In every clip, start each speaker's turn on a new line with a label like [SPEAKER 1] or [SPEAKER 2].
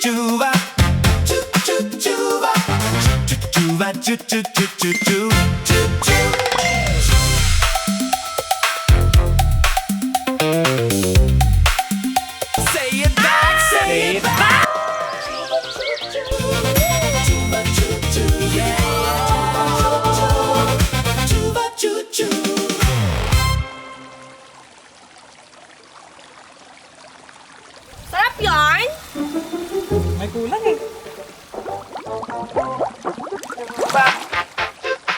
[SPEAKER 1] chuva, chuva, chuva, chuva, Say it back, say it back. Chuva, chuva.
[SPEAKER 2] Sarap yarn!
[SPEAKER 3] May kulang eh.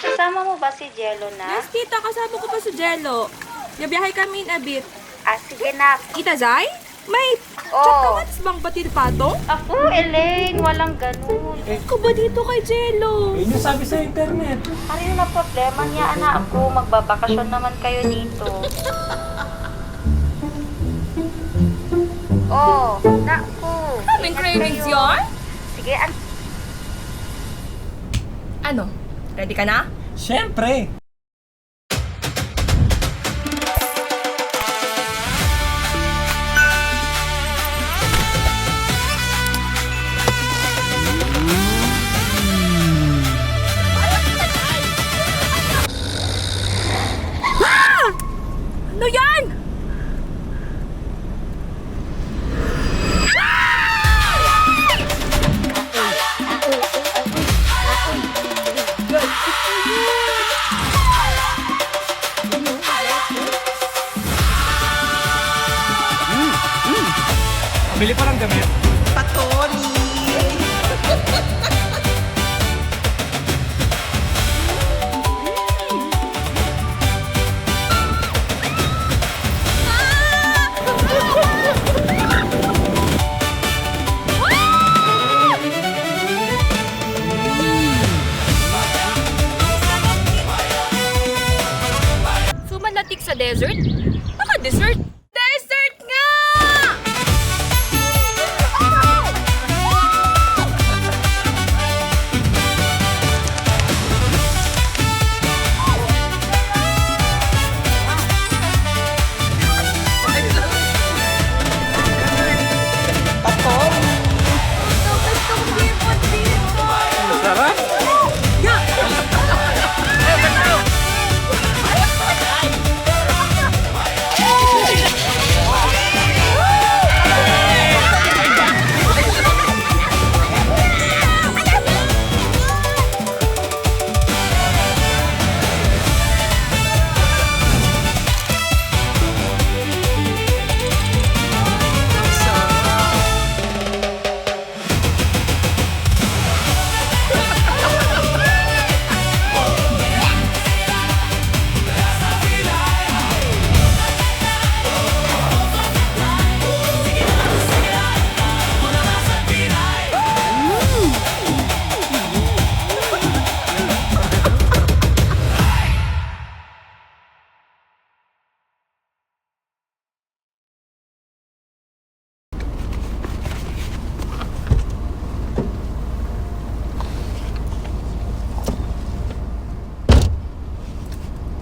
[SPEAKER 4] Kasama mo ba si Jello na?
[SPEAKER 2] Yes, tita. Kasama ko pa si Jello. Gabiyahe kami in a bit.
[SPEAKER 4] Sige na.
[SPEAKER 2] Ita Zay? May
[SPEAKER 4] Oo.
[SPEAKER 2] chat ka ba? Bang batil patong?
[SPEAKER 4] Ako, Elaine, walang ganun.
[SPEAKER 2] Ko ba dito kay Jello?
[SPEAKER 3] Yun yung sabi sa internet.
[SPEAKER 4] Ano na problema niya, anak ako? Magbabakasyon naman kayo dito. Oh, naku.
[SPEAKER 2] Kaming cravings yarn?
[SPEAKER 4] Sige,
[SPEAKER 2] Ano? Ready ka na?
[SPEAKER 3] Siyempre.
[SPEAKER 2] Ano yan?
[SPEAKER 3] Bili pa ng damit.
[SPEAKER 2] Sumalatik sa desert? Baka dessert? Desert nga!
[SPEAKER 3] Sarap.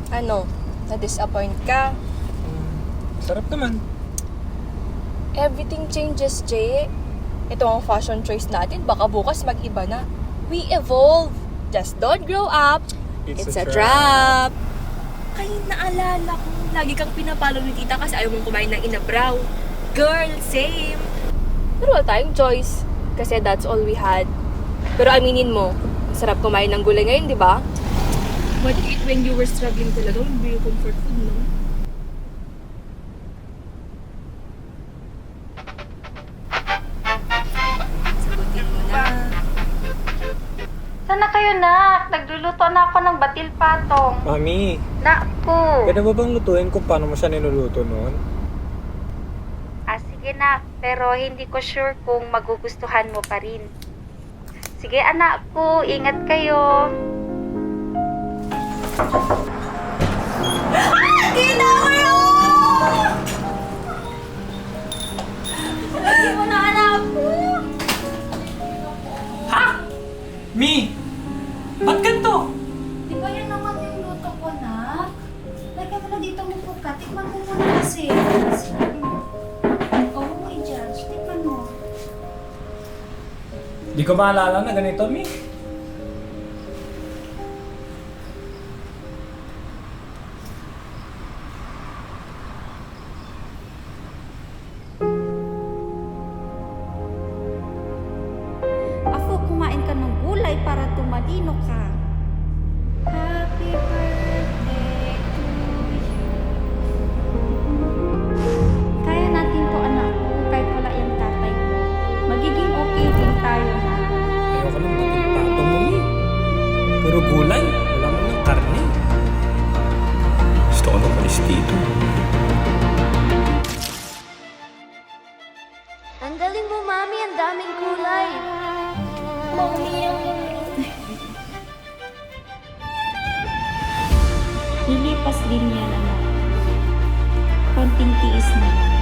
[SPEAKER 2] Ano? Na-disappoint ka?
[SPEAKER 3] Sarap naman.
[SPEAKER 2] Everything changes, Jay. Ito ang fashion choice natin. Baka bukas mag-iba na. We evolve. Just don't grow up. It's a trap. Ay, naalala ko. Lagi kang pinapalo ni tita kasi ayaw mong kumain ng inabraw. Girl, same. Pero wala tayong choice. Kasi that's all we had. Pero aminin mo, masarap kumain ng gulay ngayon, di ba? But it when you were struggling talaga, hindi yung comfort food, no? Sagutin mo na.
[SPEAKER 4] Sana kayo, nak? Nagluluto na ako ng batil patong.
[SPEAKER 3] Mami,
[SPEAKER 4] Naku.
[SPEAKER 3] pwede ba bang lutuin kung paano mo siya niluluto noon?
[SPEAKER 4] Sige na, pero hindi ko sure kung magugustuhan mo pa rin. Sige, anak ko, ingat kayo.
[SPEAKER 2] Hindi mo na alam ko!
[SPEAKER 3] Mi! Ba't ganito?
[SPEAKER 5] Di ba yan naman yung luto ko, nak? Lagyan mo na dito mo po ka. Tikman mo muna kasi. Oo mo i-judge. Tikman mo.
[SPEAKER 3] ko maalala na ganito, Mi.
[SPEAKER 5] Ako, kumain ka ng gulay para tumalino ka. Happy birthday to you. Kaya natin to, anak ko, kahit wala yung tatay mo. Magiging okay din tayo na.
[SPEAKER 3] Ayoko nang maging patong mo, Mi. Puro gulay. Wala mo ng karne. Gusto ko nang malis dito.
[SPEAKER 6] Ang galing mo, Mami. Ang daming kulay.
[SPEAKER 5] Lilipas din yan, anak. Konting tiis na lang.